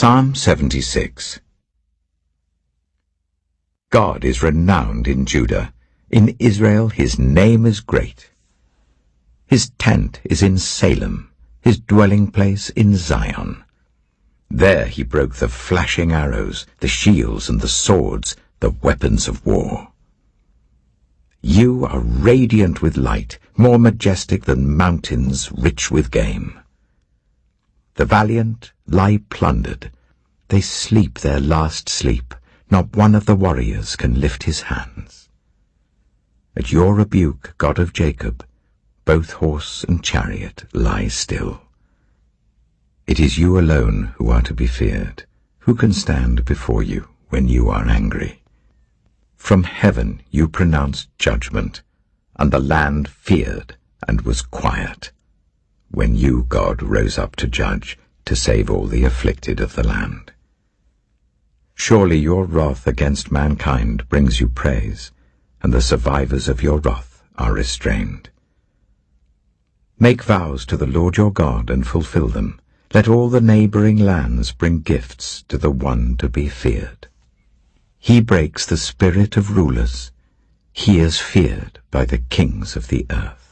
Psalm 76. God is renowned in Judah. In Israel his name is great. His tent is in Salem, his dwelling place in Zion. There he broke the flashing arrows, the shields and the swords, the weapons of war. You are radiant with light, more majestic than mountains rich with game. The valiant lie plundered. They sleep their last sleep. Not one of the warriors can lift his hands. At your rebuke, God of Jacob, both horse and chariot lie still. It is you alone who are to be feared. Who can stand before you when you are angry? From heaven you pronounced judgment, and the land feared and was quiet, when you, God, rose up to judge, to save all the afflicted of the land. Surely your wrath against mankind brings you praise, and the survivors of your wrath are restrained. Make vows to the Lord your God and fulfill them. Let all the neighboring lands bring gifts to the one to be feared. He breaks the spirit of rulers. He is feared by the kings of the earth.